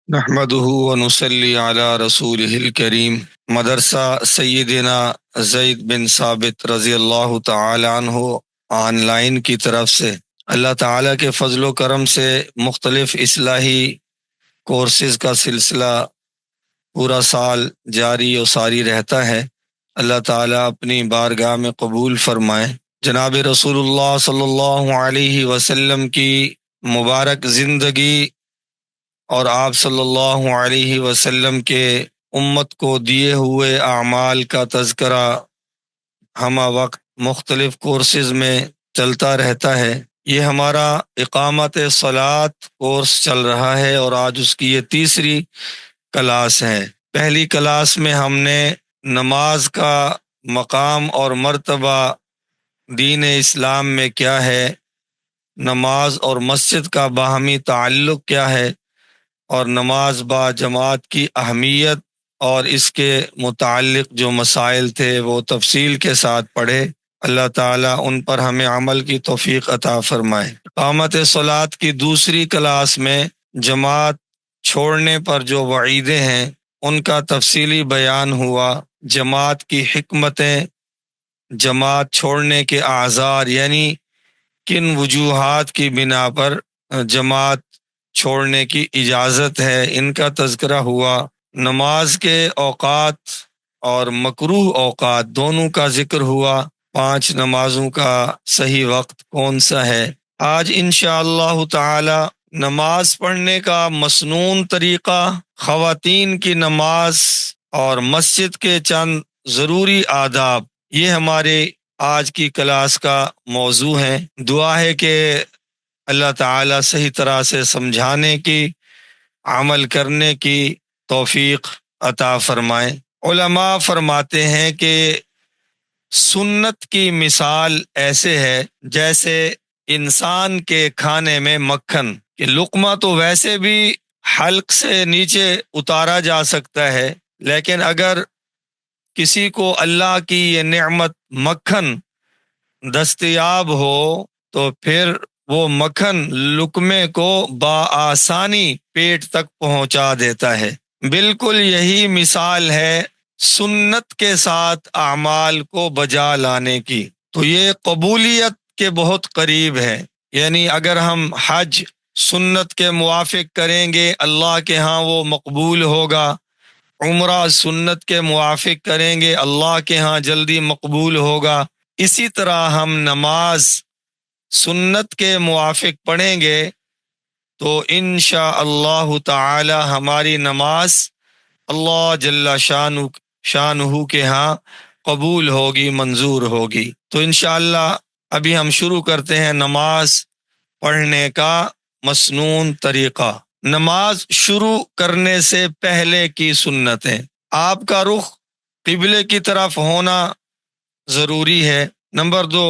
نحمده ونصلي على رسوله الكريم۔ مدرسہ سیدنا زید بن ثابت رضی اللہ تعالی عنہ آن لائن کی طرف سے اللہ تعالیٰ کے فضل و کرم سے مختلف اصلاحی کورسز کا سلسلہ پورا سال جاری و ساری رہتا ہے۔ اللہ تعالیٰ اپنی بارگاہ میں قبول فرمائے۔ جناب رسول اللہ صلی اللہ علیہ وسلم کی مبارک زندگی اور آپ صلی اللہ علیہ وسلم کے امت کو دیے ہوئے اعمال کا تذکرہ ہمہ وقت مختلف کورسز میں چلتا رہتا ہے۔ یہ ہمارا اقامت صلاۃ کورس چل رہا ہے اور آج اس کی یہ تیسری کلاس ہے۔ پہلی کلاس میں ہم نے نماز کا مقام اور مرتبہ دین اسلام میں کیا ہے، نماز اور مسجد کا باہمی تعلق کیا ہے، اور نماز با جماعت کی اہمیت اور اس کے متعلق جو مسائل تھے وہ تفصیل کے ساتھ پڑھے۔ اللہ تعالیٰ ان پر ہمیں عمل کی توفیق عطا فرمائے۔ اقامت صلاۃ کی دوسری کلاس میں جماعت چھوڑنے پر جو وعیدیں ہیں ان کا تفصیلی بیان ہوا۔ جماعت کی حکمتیں، جماعت چھوڑنے کے اعذار یعنی کن وجوہات کی بنا پر جماعت چھوڑنے کی اجازت ہے، ان کا تذکرہ ہوا۔ نماز کے اوقات اور مکروہ اوقات دونوں کا ذکر ہوا۔ 5 نمازوں کا صحیح وقت کون سا ہے۔ آج انشاءاللہ تعالی نماز پڑھنے کا مسنون طریقہ، خواتین کی نماز اور مسجد کے چند ضروری آداب، یہ ہمارے آج کی کلاس کا موضوع ہے۔ دعا ہے کہ اللہ تعالیٰ صحیح طرح سے سمجھانے کی، عمل کرنے کی توفیق عطا فرمائے۔ علماء فرماتے ہیں کہ سنت کی مثال ایسے ہے جیسے انسان کے کھانے میں مکھن، کہ لقمہ تو ویسے بھی حلق سے نیچے اتارا جا سکتا ہے، لیکن اگر کسی کو اللہ کی یہ نعمت مکھن دستیاب ہو تو پھر وہ مکھن لقمے کو بآسانی پیٹ تک پہنچا دیتا ہے۔ بالکل یہی مثال ہے سنت کے ساتھ اعمال کو بجا لانے کی، تو یہ قبولیت کے بہت قریب ہے۔ یعنی اگر ہم حج سنت کے موافق کریں گے اللہ کے ہاں وہ مقبول ہوگا، عمرہ سنت کے موافق کریں گے اللہ کے ہاں جلدی مقبول ہوگا۔ اسی طرح ہم نماز سنت کے موافق پڑھیں گے تو انشاءاللہ تعالی ہماری نماز اللہ جل شانہ کے ہاں قبول ہوگی، منظور ہوگی۔ تو انشاءاللہ ابھی ہم شروع کرتے ہیں نماز پڑھنے کا مسنون طریقہ۔ نماز شروع کرنے سے پہلے کی سنتیں، آپ کا رخ قبلے کی طرف ہونا ضروری ہے۔ نمبر 2،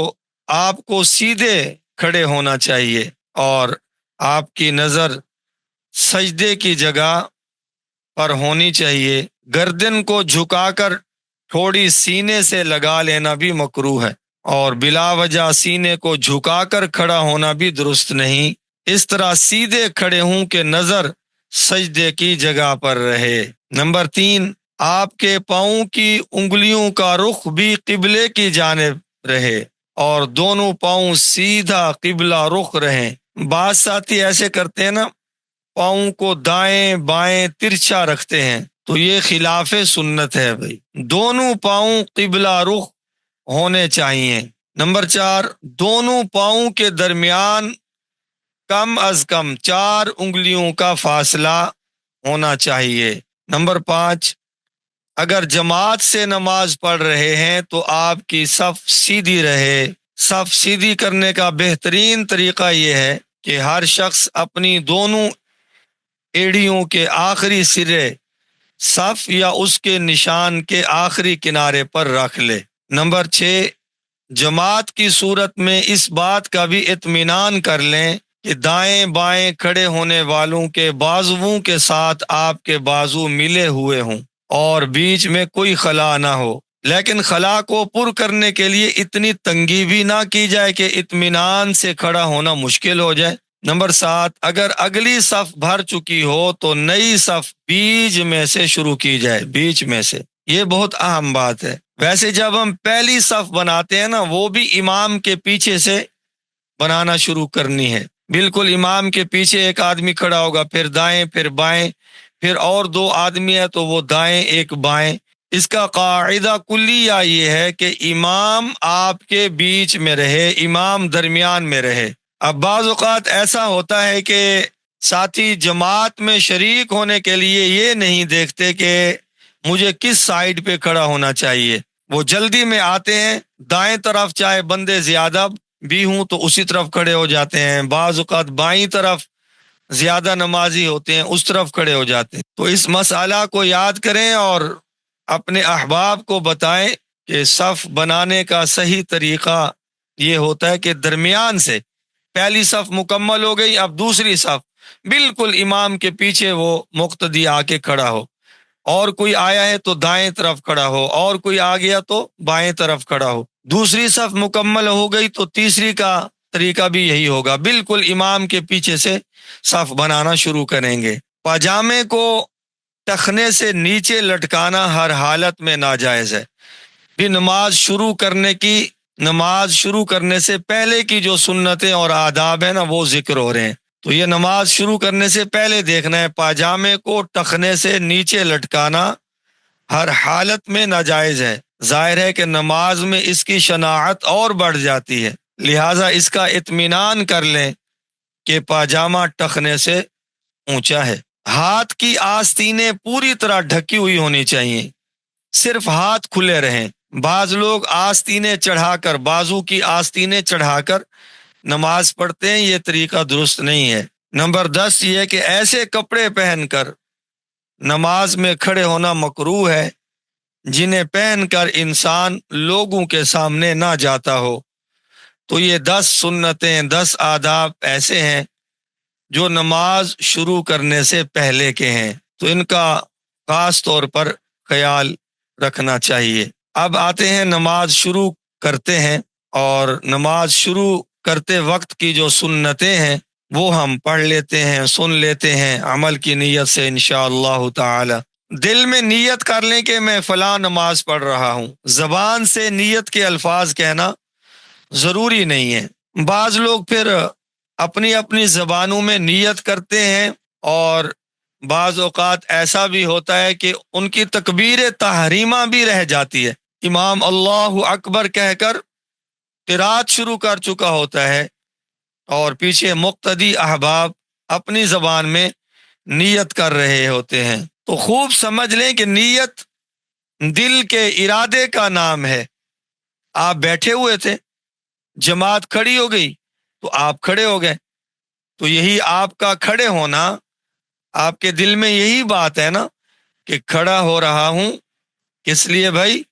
آپ کو سیدھے کھڑے ہونا چاہیے اور آپ کی نظر سجدے کی جگہ پر ہونی چاہیے۔ گردن کو جھکا کر تھوڑی سینے سے لگا لینا بھی مکروہ ہے، اور بلا وجہ سینے کو جھکا کر کھڑا ہونا بھی درست نہیں۔ اس طرح سیدھے کھڑے ہوں کہ نظر سجدے کی جگہ پر رہے۔ نمبر 3، آپ کے پاؤں کی انگلیوں کا رخ بھی قبلے کی جانب رہے اور دونوں پاؤں سیدھا قبلہ رخ رہیں۔ بعض ساتھی ایسے کرتے ہیں نا، پاؤں کو دائیں بائیں ترچھا رکھتے ہیں، تو یہ خلاف سنت ہے بھائی، دونوں پاؤں قبلہ رخ ہونے چاہیے۔ نمبر 4، دونوں پاؤں کے درمیان کم از کم 4 انگلیوں کا فاصلہ ہونا چاہیے۔ نمبر 5، اگر جماعت سے نماز پڑھ رہے ہیں تو آپ کی صف سیدھی رہے۔ صف سیدھی کرنے کا بہترین طریقہ یہ ہے کہ ہر شخص اپنی دونوں ایڑیوں کے آخری سرے صف یا اس کے نشان کے آخری کنارے پر رکھ لے۔ نمبر 6، جماعت کی صورت میں اس بات کا بھی اطمینان کر لیں کہ دائیں بائیں کھڑے ہونے والوں کے بازوؤں کے ساتھ آپ کے بازو ملے ہوئے ہوں اور بیچ میں کوئی خلا نہ ہو۔ لیکن خلا کو پر کرنے کے لیے اتنی تنگی بھی نہ کی جائے کہ اطمینان سے کھڑا ہونا مشکل ہو جائے۔ نمبر 7، اگر اگلی صف بھر چکی ہو تو نئی صف بیچ میں سے شروع کی جائے، بیچ میں سے۔ یہ بہت اہم بات ہے۔ ویسے جب ہم پہلی صف بناتے ہیں نا، وہ بھی امام کے پیچھے سے بنانا شروع کرنی ہے۔ بالکل امام کے پیچھے ایک آدمی کھڑا ہوگا، پھر دائیں، پھر بائیں، پھر اور 2 آدمی ہے تو وہ دائیں، ایک بائیں۔ اس کا قاعدہ کلیہ یہ ہے کہ امام آپ کے بیچ میں رہے، امام درمیان میں رہے۔ اب بعض اوقات ایسا ہوتا ہے کہ ساتھی جماعت میں شریک ہونے کے لیے یہ نہیں دیکھتے کہ مجھے کس سائیڈ پہ کھڑا ہونا چاہیے، وہ جلدی میں آتے ہیں، دائیں طرف چاہے بندے زیادہ بھی ہوں تو اسی طرف کھڑے ہو جاتے ہیں، بعض اوقات بائیں طرف زیادہ نمازی ہوتے ہیں اس طرف کھڑے ہو جاتے ہیں۔ تو اس مسئلہ کو یاد کریں اور اپنے احباب کو بتائیں کہ صف بنانے کا صحیح طریقہ یہ ہوتا ہے کہ درمیان سے پہلی صف مکمل ہو گئی، اب دوسری صف بالکل امام کے پیچھے وہ مقتدی آ کے کھڑا ہو، اور کوئی آیا ہے تو دائیں طرف کھڑا ہو، اور کوئی آ گیا تو بائیں طرف کھڑا ہو۔ دوسری صف مکمل ہو گئی تو تیسری کا طریقہ بھی یہی ہوگا، بالکل امام کے پیچھے سے صف بنانا شروع کریں گے۔ پاجامے کو ٹخنے سے نیچے لٹکانا ہر حالت میں ناجائز ہے۔ بھی نماز شروع کرنے سے پہلے کی جو سنتیں اور آداب ہیں نا وہ ذکر ہو رہے ہیں، تو یہ نماز شروع کرنے سے پہلے دیکھنا ہے، پاجامے کو ٹخنے سے نیچے لٹکانا ہر حالت میں ناجائز ہے۔ ظاہر ہے کہ نماز میں اس کی شناعت اور بڑھ جاتی ہے، لہٰذا اس کا اطمینان کر لیں کہ پاجامہ ٹخنے سے اونچا ہے۔ ہاتھ کی آستینیں پوری طرح ڈھکی ہوئی ہونی چاہیے، صرف ہاتھ کھلے رہیں۔ بعض لوگ آستینیں چڑھا کر، بازو کی آستینیں چڑھا کر نماز پڑھتے ہیں، یہ طریقہ درست نہیں ہے۔ نمبر 10 یہ کہ ایسے کپڑے پہن کر نماز میں کھڑے ہونا مکروہ ہے جنہیں پہن کر انسان لوگوں کے سامنے نہ جاتا ہو۔ تو یہ 10 سنتیں، 10 آداب ایسے ہیں جو نماز شروع کرنے سے پہلے کے ہیں، تو ان کا خاص طور پر خیال رکھنا چاہیے۔ اب آتے ہیں نماز شروع کرتے ہیں، اور نماز شروع کرتے وقت کی جو سنتیں ہیں وہ ہم پڑھ لیتے ہیں، سن لیتے ہیں عمل کی نیت سے انشاءاللہ تعالی۔ دل میں نیت کر لیں کہ میں فلاں نماز پڑھ رہا ہوں، زبان سے نیت کے الفاظ کہنا ضروری نہیں ہے۔ بعض لوگ پھر اپنی اپنی زبانوں میں نیت کرتے ہیں، اور بعض اوقات ایسا بھی ہوتا ہے کہ ان کی تکبیر تحریمہ بھی رہ جاتی ہے، امام اللہ اکبر کہہ کر قرات شروع کر چکا ہوتا ہے، اور پیچھے مقتدی احباب اپنی زبان میں نیت کر رہے ہوتے ہیں۔ تو خوب سمجھ لیں کہ نیت دل کے ارادے کا نام ہے۔ آپ بیٹھے ہوئے تھے، جماعت کھڑی ہو گئی تو آپ کھڑے ہو گئے، تو یہی آپ کا کھڑے ہونا، آپ کے دل میں یہی بات ہے نا کہ کھڑا ہو رہا ہوں کس لیے بھائی؟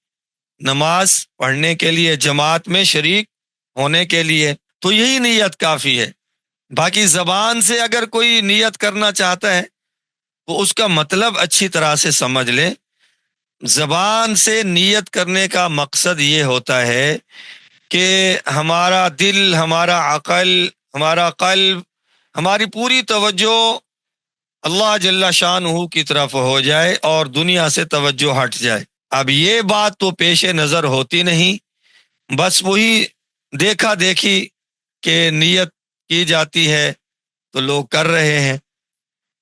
نماز پڑھنے کے لیے، جماعت میں شریک ہونے کے لیے، تو یہی نیت کافی ہے۔ باقی زبان سے اگر کوئی نیت کرنا چاہتا ہے تو اس کا مطلب اچھی طرح سے سمجھ لے۔ زبان سے نیت کرنے کا مقصد یہ ہوتا ہے کہ ہمارا دل، ہمارا عقل، ہمارا قلب، ہماری پوری توجہ اللہ جل شانہ کی طرف ہو جائے اور دنیا سے توجہ ہٹ جائے۔ اب یہ بات تو پیش نظر ہوتی نہیں، بس وہی دیکھا دیکھی کہ نیت کی جاتی ہے تو لوگ کر رہے ہیں۔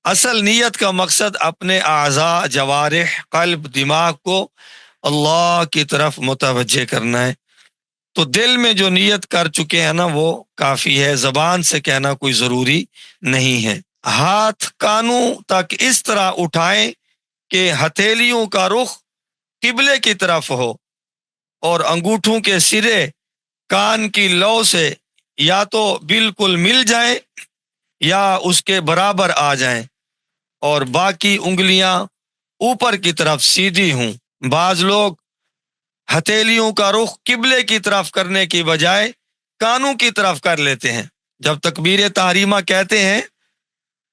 اصل نیت کا مقصد اپنے اعضاء، جوارح، قلب، دماغ کو اللہ کی طرف متوجہ کرنا ہے۔ تو دل میں جو نیت کر چکے ہیں نا وہ کافی ہے، زبان سے کہنا کوئی ضروری نہیں ہے۔ ہاتھ کانوں تک اس طرح اٹھائیں کہ ہتھیلیوں کا رخ قبلے کی طرف ہو، اور انگوٹھوں کے سرے کان کی لو سے یا تو بالکل مل جائیں یا اس کے برابر آ جائیں، اور باقی انگلیاں اوپر کی طرف سیدھی ہوں۔ بعض لوگ ہتھیلیوں کا رخ قبلے کی طرف کرنے کی بجائے کانوں کی طرف کر لیتے ہیں۔ جب تکبیر تحریمہ کہتے ہیں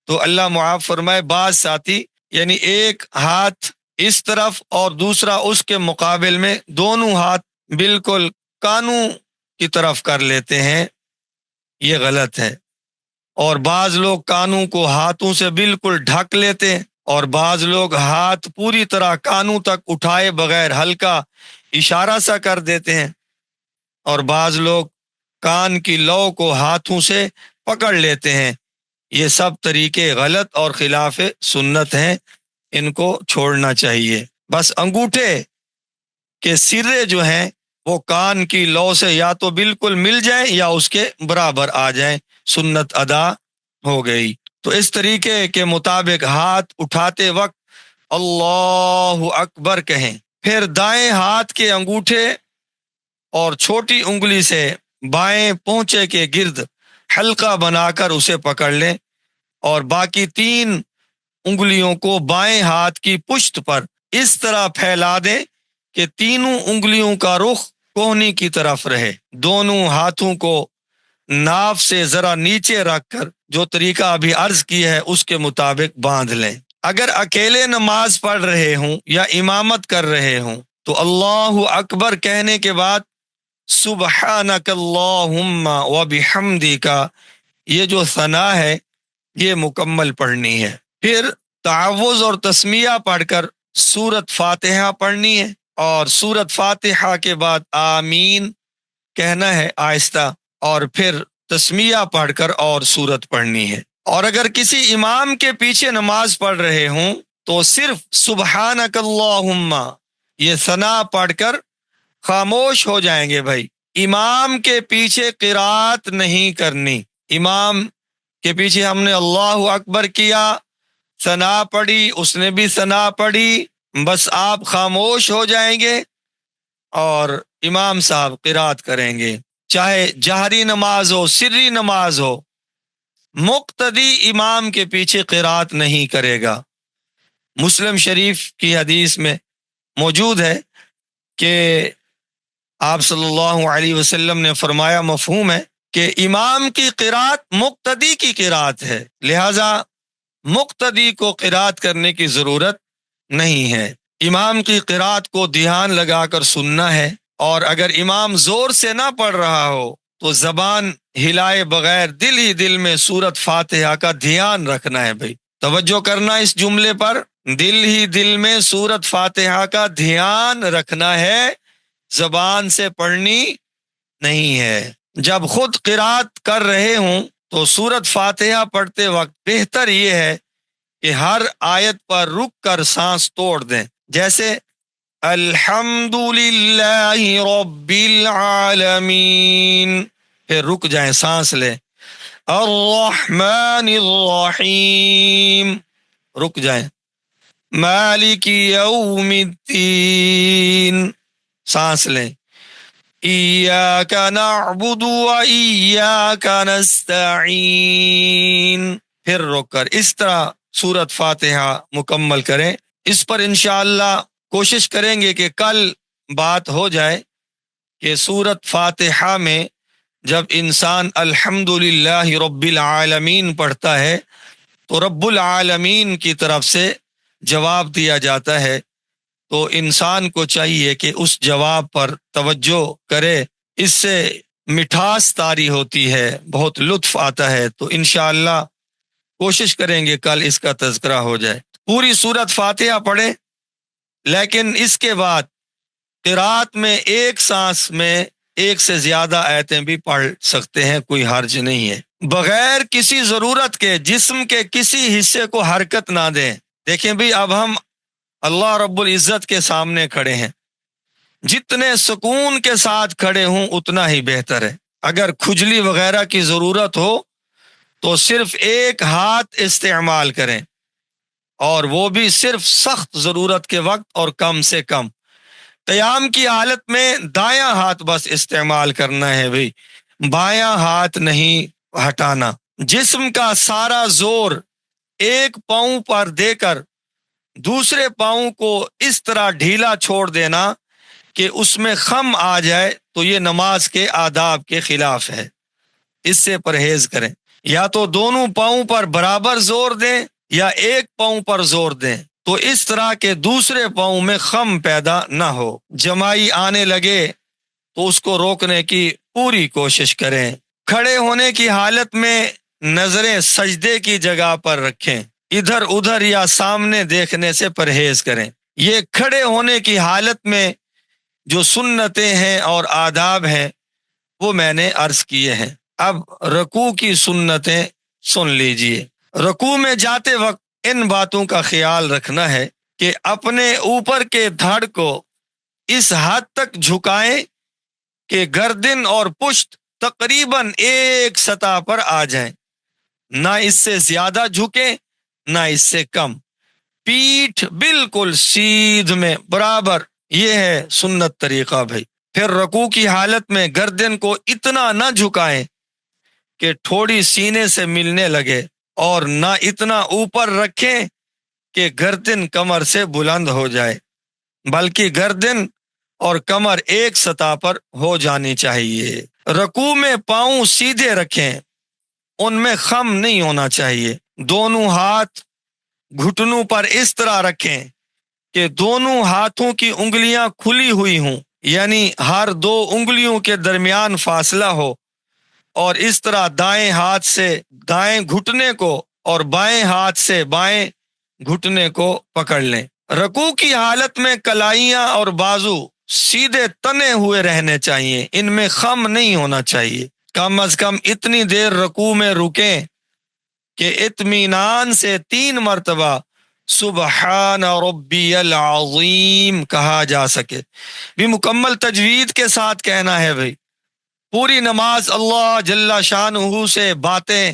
تو اللہ معاف فرمائے، بعض ساتھی یعنی ایک ہاتھ اس طرف اور دوسرا اس کے مقابل میں، دونوں ہاتھ بالکل کانوں کی طرف کر لیتے ہیں، یہ غلط ہے۔ اور بعض لوگ کانوں کو ہاتھوں سے بالکل ڈھک لیتے ہیں، اور بعض لوگ ہاتھ پوری طرح کانوں تک اٹھائے بغیر ہلکا اشارہ سا کر دیتے ہیں، اور بعض لوگ کان کی لو کو ہاتھوں سے پکڑ لیتے ہیں۔ یہ سب طریقے غلط اور خلاف سنت ہیں، ان کو چھوڑنا چاہیے۔ بس انگوٹھے کے سرے جو ہیں وہ کان کی لو سے یا تو بالکل مل جائیں یا اس کے برابر آ جائیں، سنت ادا ہو گئی۔ تو اس طریقے کے مطابق ہاتھ اٹھاتے وقت اللہ اکبر کہیں، پھر دائیں ہاتھ کے انگوٹھے اور چھوٹی انگلی سے بائیں پونچے کے گرد حلقہ بنا کر اسے پکڑ لیں، اور باقی 3 انگلیوں کو بائیں ہاتھ کی پشت پر اس طرح پھیلا دیں کہ تینوں انگلیوں کا رخ کوہنی کی طرف رہے۔ دونوں ہاتھوں کو ناف سے ذرا نیچے رکھ کر جو طریقہ ابھی عرض کیا ہے اس کے مطابق باندھ لیں۔ اگر اکیلے نماز پڑھ رہے ہوں یا امامت کر رہے ہوں تو اللہ اکبر کہنے کے بعد سبحانک اللہم وبحمدک، یہ جو ثنا ہے یہ مکمل پڑھنی ہے۔ پھر تعوذ اور تسمیہ پڑھ کر سورت فاتحہ پڑھنی ہے، اور سورت فاتحہ کے بعد آمین کہنا ہے آہستہ، اور پھر تسمیہ پڑھ کر اور سورت پڑھنی ہے۔ اور اگر کسی امام کے پیچھے نماز پڑھ رہے ہوں تو صرف سبحانک اللہم یہ ثنا پڑھ کر خاموش ہو جائیں گے۔ بھائی امام کے پیچھے قرات نہیں کرنی، امام کے پیچھے ہم نے اللہ اکبر کیا، ثنا پڑھی، اس نے بھی ثنا پڑھی، بس آپ خاموش ہو جائیں گے اور امام صاحب قرات کریں گے، چاہے جہری نماز ہو سری نماز ہو، مقتدی امام کے پیچھے قرات نہیں کرے گا۔ مسلم شریف کی حدیث میں موجود ہے کہ آپ صلی اللہ علیہ وسلم نے فرمایا، مفہوم ہے کہ امام کی قرات مقتدی کی قرات ہے، لہذا مقتدی کو قرات کرنے کی ضرورت نہیں ہے۔ امام کی قرات کو دھیان لگا کر سننا ہے، اور اگر امام زور سے نہ پڑھ رہا ہو تو زبان ہلائے بغیر دل ہی دل میں سورت فاتحہ کا دھیان رکھنا ہے۔ بھائی توجہ کرنا اس جملے پر، دل ہی دل میں سورت فاتحہ کا دھیان رکھنا ہے، زبان سے پڑھنی نہیں ہے۔ جب خود قرات کر رہے ہوں تو سورت فاتحہ پڑھتے وقت بہتر یہ ہے کہ ہر آیت پر رک کر سانس توڑ دیں، جیسے الحمد للہ رب العالمین، پھر رک جائیں، سانس لیں، الرحمن الرحیم، رک جائیں، مالک یوم الدین، سانس لیں، ایاک نعبد و ایاک نستعین، پھر روک کر اس طرح سورت فاتحہ مکمل کریں۔ اس پر انشاءاللہ کوشش کریں گے کہ کل بات ہو جائے کہ سورت فاتحہ میں جب انسان الحمدللہ رب العالمین پڑھتا ہے تو رب العالمین کی طرف سے جواب دیا جاتا ہے، تو انسان کو چاہیے کہ اس جواب پر توجہ کرے، اس سے مٹھاس طاری ہوتی ہے، بہت لطف آتا ہے۔ تو انشاءاللہ کوشش کریں گے کل اس کا تذکرہ ہو جائے۔ پوری سورت فاتحہ پڑھیں، لیکن اس کے بعد قرات میں ایک سانس میں ایک سے زیادہ آیتیں بھی پڑھ سکتے ہیں، کوئی حرج نہیں ہے، بغیر کسی ضرورت کے جسم کے کسی حصے کو حرکت نہ دیں۔ دیکھیں بھی اب ہم اللہ رب العزت کے سامنے کھڑے ہیں، جتنے سکون کے ساتھ کھڑے ہوں اتنا ہی بہتر ہے۔ اگر کھجلی وغیرہ کی ضرورت ہو تو صرف ایک ہاتھ استعمال کریں، اور وہ بھی صرف سخت ضرورت کے وقت اور کم سے کم۔ قیام کی حالت میں دایاں ہاتھ بس استعمال کرنا ہے، بھئی بایاں ہاتھ نہیں ہٹانا۔ جسم کا سارا زور ایک پاؤں پر دے کر دوسرے پاؤں کو اس طرح ڈھیلا چھوڑ دینا کہ اس میں خم آ جائے تو یہ نماز کے آداب کے خلاف ہے، اس سے پرہیز کریں۔ یا تو دونوں پاؤں پر برابر زور دیں یا ایک پاؤں پر زور دیں، تو اس طرح کے دوسرے پاؤں میں خم پیدا نہ ہو۔ جمائی آنے لگے تو اس کو روکنے کی پوری کوشش کریں۔ کھڑے ہونے کی حالت میں نظریں سجدے کی جگہ پر رکھیں، ادھر ادھر یا سامنے دیکھنے سے پرہیز کریں۔ یہ کھڑے ہونے کی حالت میں جو سنتیں ہیں اور آداب ہیں وہ میں نے عرض کیے ہیں۔ اب رکوع کی سنتیں سن لیجئے۔ رکوع میں جاتے وقت ان باتوں کا خیال رکھنا ہے کہ اپنے اوپر کے دھڑ کو اس حد تک جھکائیں کہ گردن اور پشت تقریباً ایک سطح پر آ جائیں، نہ اس سے زیادہ جھکیں نہ اس سے کم، پیٹھ بالکل سیدھ میں برابر۔ یہ ہے سنت طریقہ بھائی۔ پھر رکوع کی حالت میں گردن کو اتنا نہ جھکائیں کہ تھوڑی سینے سے ملنے لگے، اور نہ اتنا اوپر رکھیں کہ گردن کمر سے بلند ہو جائے، بلکہ گردن اور کمر ایک سطح پر ہو جانی چاہیے۔ رکوع میں پاؤں سیدھے رکھیں، ان میں خم نہیں ہونا چاہیے۔ دونوں ہاتھ گھٹنوں پر اس طرح رکھیں کہ دونوں ہاتھوں کی انگلیاں کھلی ہوئی ہوں، یعنی ہر دو انگلیوں کے درمیان فاصلہ ہو، اور اس طرح دائیں ہاتھ سے دائیں گھٹنے کو اور بائیں ہاتھ سے بائیں گھٹنے کو پکڑ لیں۔ رکوع کی حالت میں کلائیاں اور بازو سیدھے تنے ہوئے رہنے چاہیے، ان میں خم نہیں ہونا چاہیے۔ کم از کم اتنی دیر رکوع میں رکیں کہ اطمینان سے 3 مرتبہ سبحان ربی العظیم کہا جا سکے۔ بھی مکمل تجوید کے ساتھ کہنا ہے بھائی۔ پوری نماز اللہ جل شانہ سے باتیں،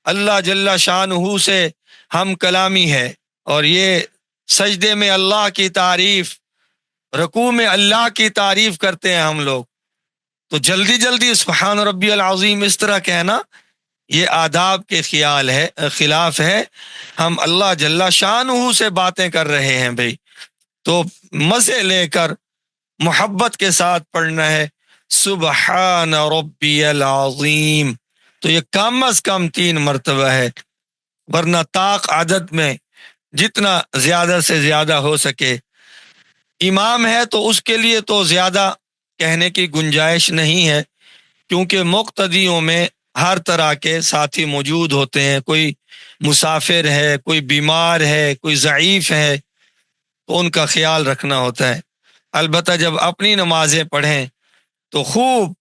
اللہ جل شانہ سے ہم کلامی ہے، اور یہ سجدے میں اللہ کی تعریف، رکوع میں اللہ کی تعریف کرتے ہیں ہم لوگ، تو جلدی جلدی سبحان ربی العظیم اس طرح کہنا یہ آداب کے خلاف ہے۔ ہم اللہ جل شانہ سے باتیں کر رہے ہیں بھائی، تو مزے لے کر محبت کے ساتھ پڑھنا ہے سبحان ربی العظیم، تو یہ کم از کم 3 مرتبہ ہے، ورنہ طاق عدد میں جتنا زیادہ سے زیادہ ہو سکے۔ امام ہے تو اس کے لیے تو زیادہ کہنے کی گنجائش نہیں ہے، کیونکہ مقتدیوں میں ہر طرح کے ساتھی موجود ہوتے ہیں، کوئی مسافر ہے، کوئی بیمار ہے، کوئی ضعیف ہے، تو ان کا خیال رکھنا ہوتا ہے۔ البتہ جب اپنی نمازیں پڑھیں تو خوب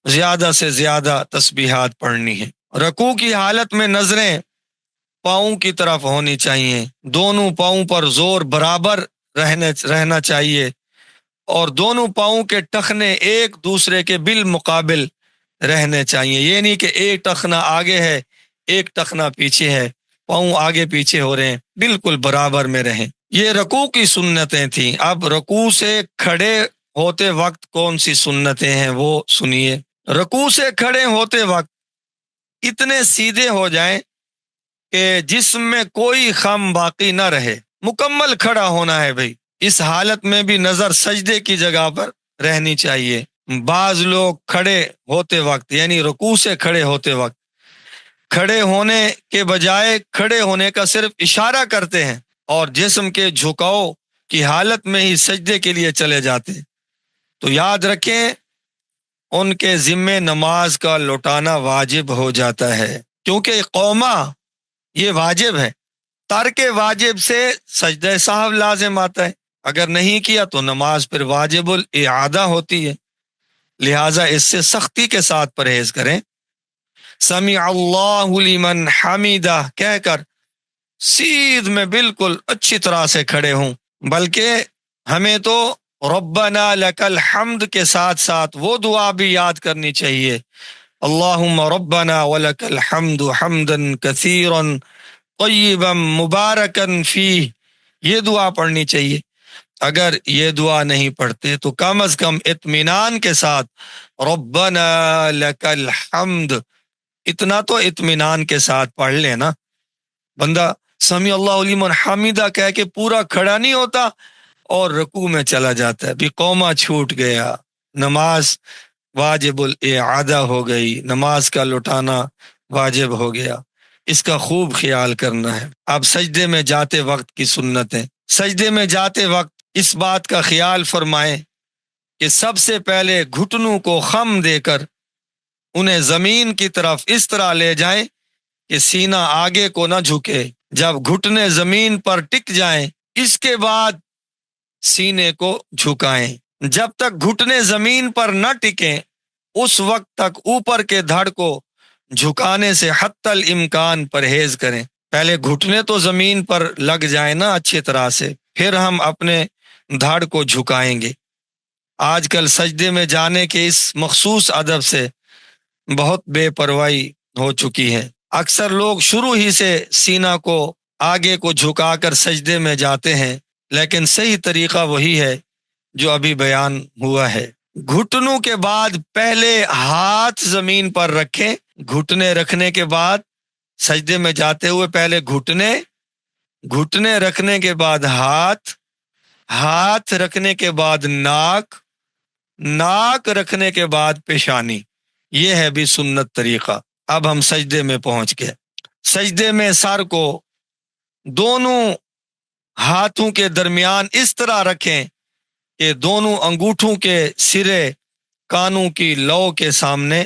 زیادہ سے زیادہ تسبیحات پڑھنی ہے۔ رکوع کی حالت میں نظریں پاؤں کی طرف ہونی چاہیے، دونوں پاؤں پر زور برابر رہنا چاہیے، اور دونوں پاؤں کے ٹخنے ایک دوسرے کے بالمقابل رہنے چاہیے۔ یہ نہیں کہ ایک ٹخنا آگے ہے ایک ٹخنا پیچھے ہے، پاؤں آگے پیچھے ہو رہے ہیں، بالکل برابر میں رہیں۔ یہ رکوع کی سنتیں تھیں۔ اب رکوع سے کھڑے ہوتے وقت کون سی سنتیں ہیں وہ سنیے۔ رکوع سے کھڑے ہوتے وقت اتنے سیدھے ہو جائیں کہ جسم میں کوئی خم باقی نہ رہے، مکمل کھڑا ہونا ہے بھائی۔ اس حالت میں بھی نظر سجدے کی جگہ پر رہنی چاہیے۔ بعض لوگ کھڑے ہوتے وقت یعنی رکوع سے کھڑے ہوتے وقت کھڑے ہونے کے بجائے کھڑے ہونے کا صرف اشارہ کرتے ہیں، اور جسم کے جھکاؤ کی حالت میں ہی سجدے کے لیے چلے جاتے ہیں، تو یاد رکھیں ان کے ذمے نماز کا لوٹانا واجب ہو جاتا ہے، کیونکہ قوما یہ واجب ہے۔ ترک واجب سے سجدہ سہو لازم آتا ہے، اگر نہیں کیا تو نماز پھر واجب الاعادہ ہوتی ہے، لہٰذا اس سے سختی کے ساتھ پرہیز کریں۔ سمع اللہ لمن حمیدہ کہہ کر سیدھ میں بالکل اچھی طرح سے کھڑے ہوں، بلکہ ہمیں تو ربنا لک الحمد کے ساتھ ساتھ وہ دعا بھی یاد کرنی چاہیے، اللہم ربنا ولک الحمد حمدا کثیرا طیبا مبارکا فیہ، یہ دعا پڑھنی چاہیے۔ اگر یہ دعا نہیں پڑھتے تو کم از کم اطمینان کے ساتھ ربنا لک الحمد، اتنا تو اطمینان کے ساتھ پڑھ لینا۔ بندہ سمیع اللہ لمن حمیدہ کہہ کے پورا کھڑا نہیں ہوتا اور رکوع میں چلا جاتا ہے، بھی قوما چھوٹ گیا، نماز واجب الاعادہ ہو گئی، نماز کا لوٹانا واجب ہو گیا، اس کا خوب خیال کرنا ہے۔ اب سجدے میں جاتے وقت کی سنتیں۔ سجدے میں جاتے وقت اس بات کا خیال فرمائیں کہ سب سے پہلے گھٹنوں کو خم دے کر انہیں زمین کی طرف اس طرح لے جائیں کہ سینہ آگے کو نہ جھکے، جب گھٹنے زمین پر ٹک جائیں اس کے بعد سینے کو جھکائیں۔ جب تک گھٹنے زمین پر نہ ٹکیں اس وقت تک اوپر کے دھڑ کو جھکانے سے حتی الامکان پرہیز کریں۔ پہلے گھٹنے تو زمین پر لگ جائیں نا اچھی طرح سے، پھر ہم اپنے دھڑ کو جھکائیں گے۔ آج کل سجدے میں جانے کے اس مخصوص ادب سے بہت بے پرواہی ہو چکی ہے۔ اکثر لوگ شروع ہی سے سینہ کو آگے کو جھکا کر سجدے میں جاتے ہیں، لیکن صحیح طریقہ وہی ہے جو ابھی بیان ہوا ہے۔ گھٹنوں کے بعد پہلے ہاتھ زمین پر رکھیں، گھٹنے رکھنے کے بعد سجدے میں جاتے ہوئے پہلے گھٹنے رکھنے کے بعد ہاتھ رکھنے کے بعد ناک رکھنے کے بعد پیشانی۔ یہ ہے بھی سنت طریقہ۔ اب ہم سجدے میں پہنچ گئے۔ سجدے میں سر کو دونوں ہاتھوں کے درمیان اس طرح رکھیں کہ دونوں انگوٹھوں کے سرے کانوں کی لو کے سامنے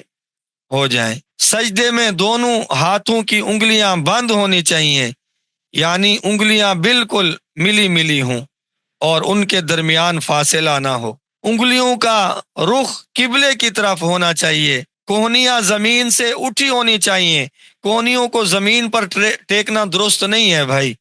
ہو جائیں۔ سجدے میں دونوں ہاتھوں کی انگلیاں بند ہونی چاہیے، یعنی انگلیاں بالکل ملی ہوں اور ان کے درمیان فاصلہ نہ ہو۔ انگلیوں کا رخ قبلے کی طرف ہونا چاہیے، کوہنیاں زمین سے اٹھی ہونی چاہیے۔ کوہنیوں کو زمین پر ٹیکنا درست نہیں ہے بھائی،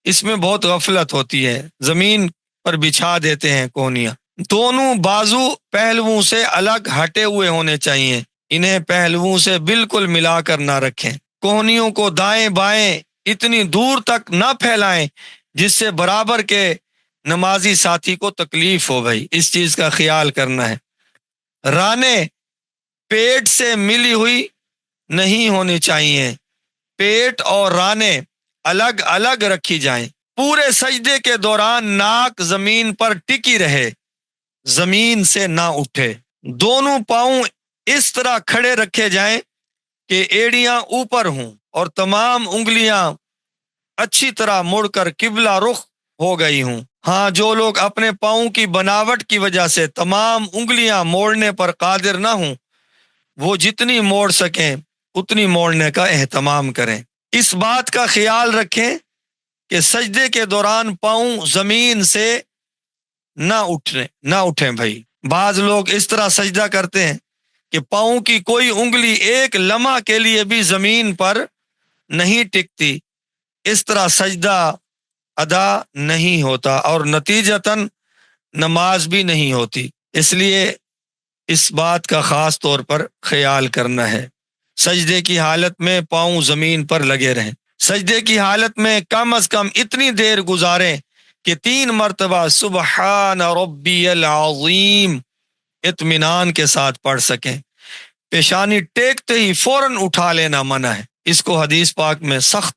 اس میں بہت غفلت ہوتی ہے، زمین پر بچھا دیتے ہیں کوہنیاں۔ دونوں بازو پہلوؤں سے الگ ہٹے ہوئے ہونے چاہیے، انہیں پہلوؤں سے بالکل ملا کر نہ رکھیں۔ کوہنیوں کو دائیں بائیں اتنی دور تک نہ پھیلائیں جس سے برابر کے نمازی ساتھی کو تکلیف ہو بھائی، اس چیز کا خیال کرنا ہے۔ رانے پیٹ سے ملی ہوئی نہیں ہونی چاہیے، پیٹ اور رانے الگ الگ رکھی جائیں۔ پورے سجدے کے دوران ناک زمین پر ٹکی رہے، زمین سے نہ اٹھے۔ دونوں پاؤں اس طرح کھڑے رکھے جائیں کہ ایڑیاں اوپر ہوں اور تمام انگلیاں اچھی طرح مڑ کر قبلہ رخ ہو گئی ہوں۔ ہاں، جو لوگ اپنے پاؤں کی بناوٹ کی وجہ سے تمام انگلیاں موڑنے پر قادر نہ ہوں، وہ جتنی موڑ سکیں اتنی موڑنے کا اہتمام کریں۔ اس بات کا خیال رکھیں کہ سجدے کے دوران پاؤں زمین سے نہ اٹھیں بھائی۔ بعض لوگ اس طرح سجدہ کرتے ہیں کہ پاؤں کی کوئی انگلی ایک لمحہ کے لیے بھی زمین پر نہیں ٹکتی، اس طرح سجدہ ادا نہیں ہوتا اور نتیجتاً نماز بھی نہیں ہوتی۔ اس لیے اس بات کا خاص طور پر خیال کرنا ہے۔ سجدے کی حالت میں پاؤں زمین پر لگے رہیں۔ سجدے کی حالت میں کم از کم اتنی دیر گزاریں کہ 3 مرتبہ سبحان ربی العظیم اطمینان کے ساتھ پڑھ سکیں۔ پیشانی ٹیکتے ہی فوراً اٹھا لینا منع ہے، اس کو حدیث پاک میں سخت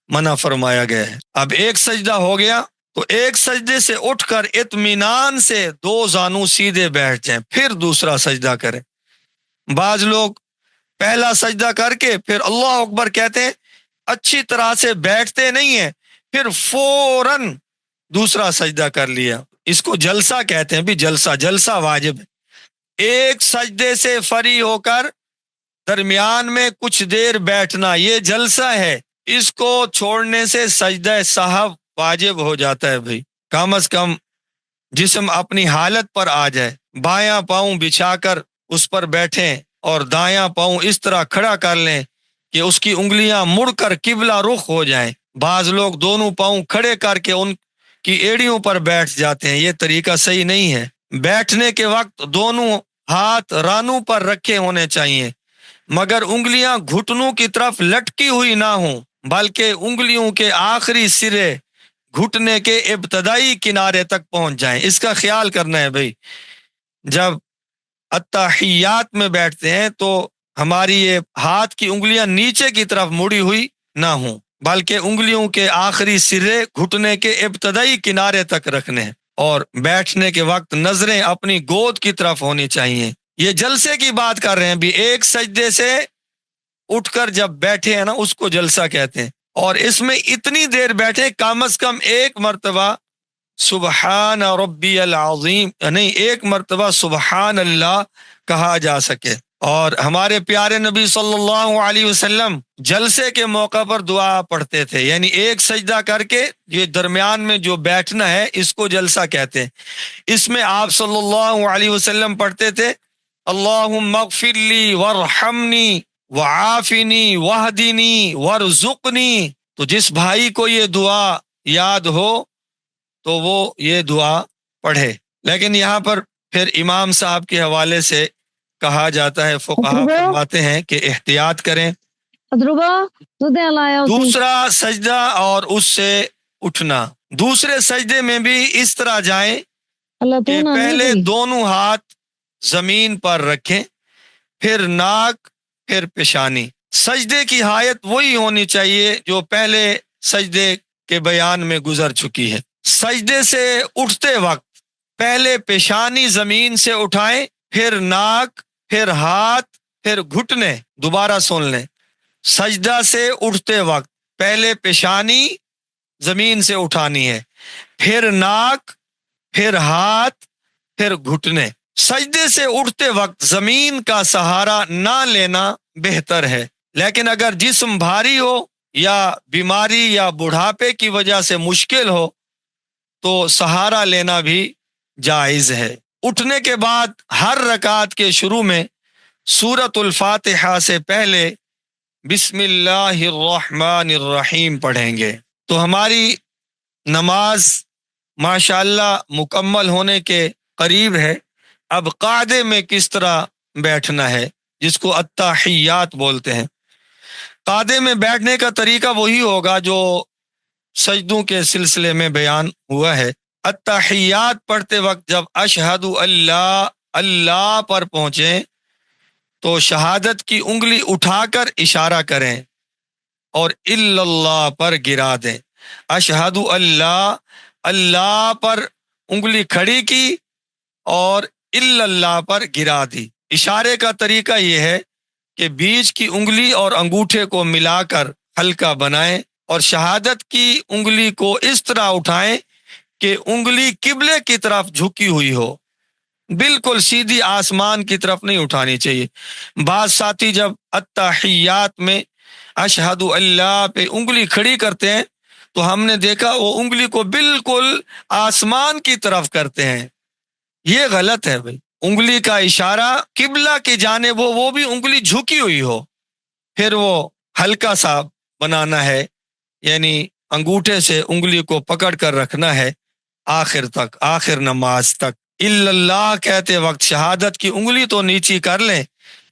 منع فرمایا گیا ہے۔ اب ایک سجدہ ہو گیا تو ایک سجدے سے اٹھ کر اطمینان سے 2 زانو سیدھے بیٹھ جائیں، پھر دوسرا سجدہ کریں۔ بعض لوگ پہلا سجدہ کر کے پھر اللہ اکبر کہتے ہیں، اچھی طرح سے بیٹھتے نہیں ہیں، پھر فوراً دوسرا سجدہ کر لیا۔ اس کو جلسہ کہتے ہیں بھی، جلسہ واجب ہے۔ ایک سجدے سے فری ہو کر درمیان میں کچھ دیر بیٹھنا یہ جلسہ ہے، اس کو چھوڑنے سے سجدہ سہو واجب ہو جاتا ہے بھائی۔ کم از کم جسم اپنی حالت پر آ جائے، بایاں پاؤں بچھا کر اس پر بیٹھیں اور دایاں پاؤں اس طرح کھڑا کر لیں کہ اس کی انگلیاں مڑ کر قبلہ رخ ہو جائیں۔ بعض لوگ دونوں پاؤں کھڑے کر کے ان کی ایڑیوں پر بیٹھ جاتے ہیں، یہ طریقہ صحیح نہیں ہے۔ بیٹھنے کے وقت دونوں ہاتھ رانوں پر رکھے ہونے چاہیے، مگر انگلیاں گھٹنوں کی طرف لٹکی ہوئی نہ ہوں، بلکہ انگلیوں کے آخری سرے گھٹنے کے ابتدائی کنارے تک پہنچ جائیں۔ اس کا خیال کرنا ہے بھائی، جب اتحیات میں بیٹھتے ہیں تو ہماری یہ ہاتھ کی انگلیاں نیچے کی طرف مڑی ہوئی نہ ہوں، بلکہ انگلیوں کے آخری سرے گھٹنے کے ابتدائی کنارے تک رکھنے ہیں، اور بیٹھنے کے وقت نظریں اپنی گود کی طرف ہونی چاہیے۔ یہ جلسے کی بات کر رہے ہیں بھی، ایک سجدے سے اٹھ کر جب بیٹھے ہیں نا اس کو جلسہ کہتے ہیں، اور اس میں اتنی دیر بیٹھے کم از کم ایک مرتبہ سبحان ربی العظیم، نہیں، ایک مرتبہ سبحان اللہ کہا جا سکے۔ اور ہمارے پیارے نبی صلی اللہ علیہ وسلم جلسے کے موقع پر دعا پڑھتے تھے، یعنی ایک سجدہ کر کے یہ درمیان میں جو بیٹھنا ہے اس کو جلسہ کہتے ہیں۔ اس میں آپ صلی اللہ علیہ وسلم پڑھتے تھے اللہم اغفر لی وارحمنی وعافنی واہدنی وارزقنی۔ تو جس بھائی کو یہ دعا یاد ہو تو وہ یہ دعا پڑھے۔ لیکن یہاں پر پھر امام صاحب کے حوالے سے کہا جاتا ہے، فقہا فرماتے ہیں کہ احتیاط کریں۔ دوسرا سجدہ اور اس سے اٹھنا، دوسرے سجدے میں بھی اس طرح جائیں کہ پہلے دونوں ہاتھ زمین پر رکھیں، پھر ناک، پھر پیشانی۔ سجدے کی حالت وہی ہونی چاہیے جو پہلے سجدے کے بیان میں گزر چکی ہے۔ سجدے سے اٹھتے وقت پہلے پیشانی زمین سے اٹھائیں، پھر ناک، پھر ہاتھ، پھر گھٹنے۔ دوبارہ سن لیں، سجدہ سے اٹھتے وقت پہلے پیشانی زمین سے اٹھانی ہے، پھر ناک، پھر ہاتھ، پھر گھٹنے۔ سجدے سے اٹھتے وقت زمین کا سہارا نہ لینا بہتر ہے، لیکن اگر جسم بھاری ہو یا بیماری یا بڑھاپے کی وجہ سے مشکل ہو تو سہارا لینا بھی جائز ہے۔ اٹھنے کے بعد ہر رکعت کے شروع میں سورۃ الفاتحہ سے پہلے بسم اللہ الرحمن الرحیم پڑھیں گے۔ تو ہماری نماز ماشاءاللہ مکمل ہونے کے قریب ہے۔ اب قاعدے میں کس طرح بیٹھنا ہے، جس کو التحیات بولتے ہیں۔ قاعدے میں بیٹھنے کا طریقہ وہی ہوگا جو سجدوں کے سلسلے میں بیان ہوا ہے۔ التحیات پڑھتے وقت جب اشہد اللہ اللہ پر پہنچیں تو شہادت کی انگلی اٹھا کر اشارہ کریں اور الا اللہ پر گرا دیں۔ اشہد اللہ اللہ پر انگلی کھڑی کی اور الا اللہ پر گرا دی۔ اشارے کا طریقہ یہ ہے کہ بیچ کی انگلی اور انگوٹھے کو ملا کر ہلکا بنائیں اور شہادت کی انگلی کو اس طرح اٹھائیں کہ انگلی قبلے کی طرف جھکی ہوئی ہو، بالکل سیدھی آسمان کی طرف نہیں اٹھانی چاہیے۔ بعض ساتھی جب التحیات میں اشہد اللہ پہ انگلی کھڑی کرتے ہیں تو ہم نے دیکھا وہ انگلی کو بالکل آسمان کی طرف کرتے ہیں، یہ غلط ہے بھائی۔ انگلی کا اشارہ قبلہ کی جانب ہو، وہ بھی انگلی جھکی ہوئی ہو، پھر وہ ہلکا سا بنانا ہے، یعنی انگوٹھے سے انگلی کو پکڑ کر رکھنا ہے آخر تک، آخر نماز تک۔ الا اللہ کہتے وقت شہادت کی انگلی تو نیچی کر لیں،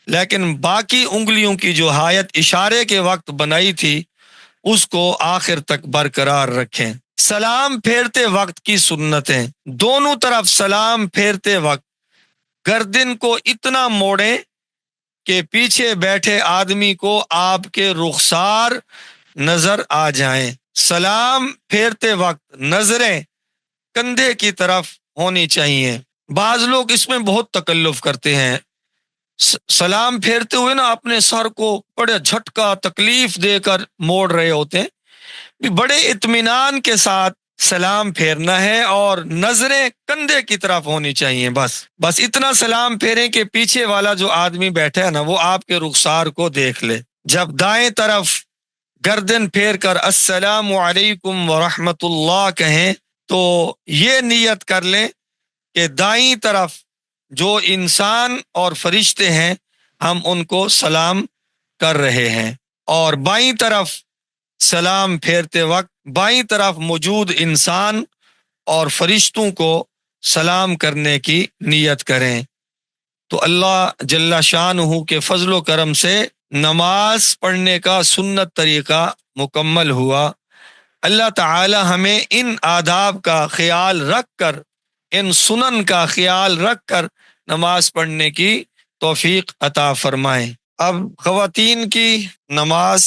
لیکن باقی انگلیوں کی جو حایت اشارے کے وقت بنائی تھی اس کو آخر تک برقرار رکھیں۔ سلام پھیرتے وقت کی سنتیں، دونوں طرف سلام پھیرتے وقت گردن کو اتنا موڑیں کہ پیچھے بیٹھے آدمی کو آپ کے رخسار نظر آ جائیں۔ سلام پھیرتے وقت نظریں کندھے کی طرف ہونی چاہیے۔ بعض لوگ اس میں بہت تکلف کرتے ہیں، سلام پھیرتے ہوئے نا اپنے سر کو بڑے جھٹکا تکلیف دے کر موڑ رہے ہوتے ہیں۔ بڑے اطمینان کے ساتھ سلام پھیرنا ہے اور نظریں کندھے کی طرف ہونی چاہیے، بس اتنا سلام پھیریں کہ پیچھے والا جو آدمی بیٹھا ہے نا وہ آپ کے رخسار کو دیکھ لے۔ جب دائیں طرف گردن پھیر کر السلام علیکم ورحمۃ اللہ کہیں تو یہ نیت کر لیں کہ دائیں طرف جو انسان اور فرشتے ہیں ہم ان کو سلام کر رہے ہیں، اور بائیں طرف سلام پھیرتے وقت بائیں طرف موجود انسان اور فرشتوں کو سلام کرنے کی نیت کریں۔ تو اللہ جل شانہ کے فضل و کرم سے نماز پڑھنے کا سنت طریقہ مکمل ہوا۔ اللہ تعالی ہمیں ان آداب کا خیال رکھ کر، ان سنن کا خیال رکھ کر نماز پڑھنے کی توفیق عطا فرمائیں۔ اب خواتین کی نماز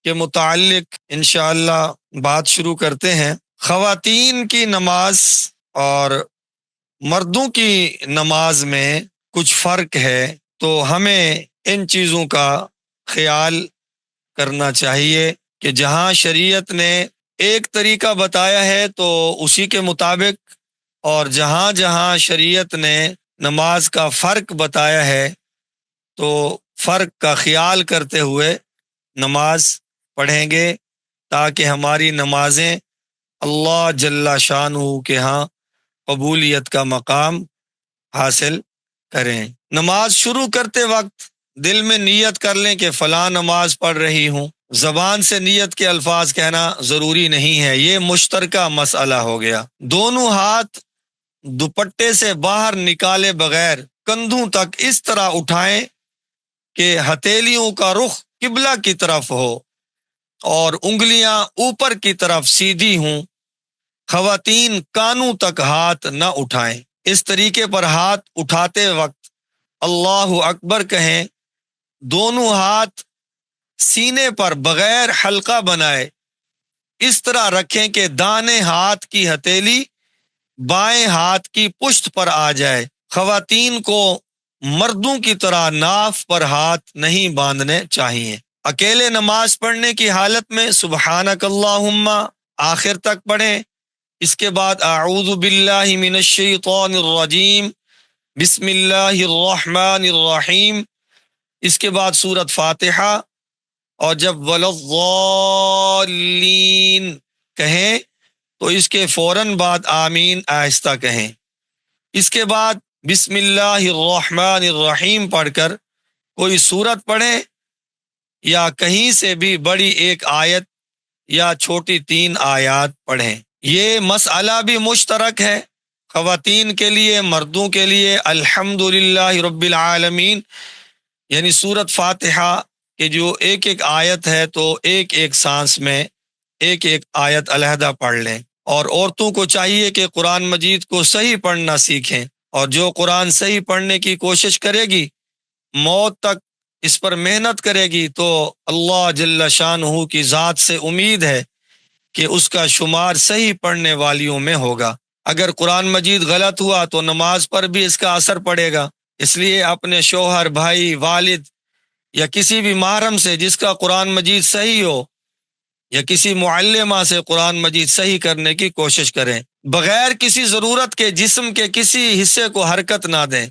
کے متعلق انشاءاللہ بات شروع کرتے ہیں۔ خواتین کی نماز اور مردوں کی نماز میں کچھ فرق ہے، تو ہمیں ان چیزوں کا خیال کرنا چاہیے کہ جہاں شریعت نے ایک طریقہ بتایا ہے تو اسی کے مطابق، اور جہاں جہاں شریعت نے نماز کا فرق بتایا ہے تو فرق کا خیال کرتے ہوئے نماز پڑھیں گے تاکہ ہماری نمازیں اللہ جل شانہ کے ہاں قبولیت کا مقام حاصل کریں۔ نماز شروع کرتے وقت دل میں نیت کر لیں کہ فلاں نماز پڑھ رہی ہوں۔ زبان سے نیت کے الفاظ کہنا ضروری نہیں ہے، یہ مشترکہ مسئلہ ہو گیا۔ دونوں ہاتھ دوپٹے سے باہر نکالے بغیر کندھوں تک اس طرح اٹھائیں کہ ہتھیلیوں کا رخ قبلہ کی طرف ہو اور انگلیاں اوپر کی طرف سیدھی ہوں۔ خواتین کانوں تک ہاتھ نہ اٹھائیں۔ اس طریقے پر ہاتھ اٹھاتے وقت اللہ اکبر کہیں، دونوں ہاتھ سینے پر بغیر حلقہ بنائے اس طرح رکھیں کہ دائیں ہاتھ کی ہتھیلی بائیں ہاتھ کی پشت پر آ جائے۔ خواتین کو مردوں کی طرح ناف پر ہاتھ نہیں باندھنے چاہیے۔ اکیلے نماز پڑھنے کی حالت میں سبحانک اللہم آخر تک پڑھیں۔ اس کے بعد اعوذ باللہ من الشیطان الرجیم بسم اللہ الرحمن الرحیم، اس کے بعد سورۃ فاتحہ، اور جب ولضالین کہیں تو اس کے فوراً بعد آمین آہستہ کہیں۔ اس کے بعد بسم اللہ الرحمن الرحیم پڑھ کر کوئی سورت پڑھیں یا کہیں سے بھی بڑی ایک آیت یا چھوٹی 3 آیات پڑھیں۔ یہ مسئلہ بھی مشترک ہے خواتین کے لیے، مردوں کے لیے۔ الحمدللہ رب العالمین یعنی سورۃ فاتحہ کہ جو ایک ایک آیت ہے تو ایک ایک سانس میں ایک ایک آیت علیحدہ پڑھ لیں۔ اور عورتوں کو چاہیے کہ قرآن مجید کو صحیح پڑھنا سیکھیں، اور جو قرآن صحیح پڑھنے کی کوشش کرے گی، موت تک اس پر محنت کرے گی، تو اللہ جل شانہ کی ذات سے امید ہے کہ اس کا شمار صحیح پڑھنے والیوں میں ہوگا۔ اگر قرآن مجید غلط ہوا تو نماز پر بھی اس کا اثر پڑے گا۔ اس لیے اپنے شوہر، بھائی، والد یا کسی بھی محرم سے جس کا قرآن مجید صحیح ہو، یا کسی معلمہ سے قرآن مجید صحیح کرنے کی کوشش کریں۔ بغیر کسی ضرورت کے جسم کے کسی حصے کو حرکت نہ دیں۔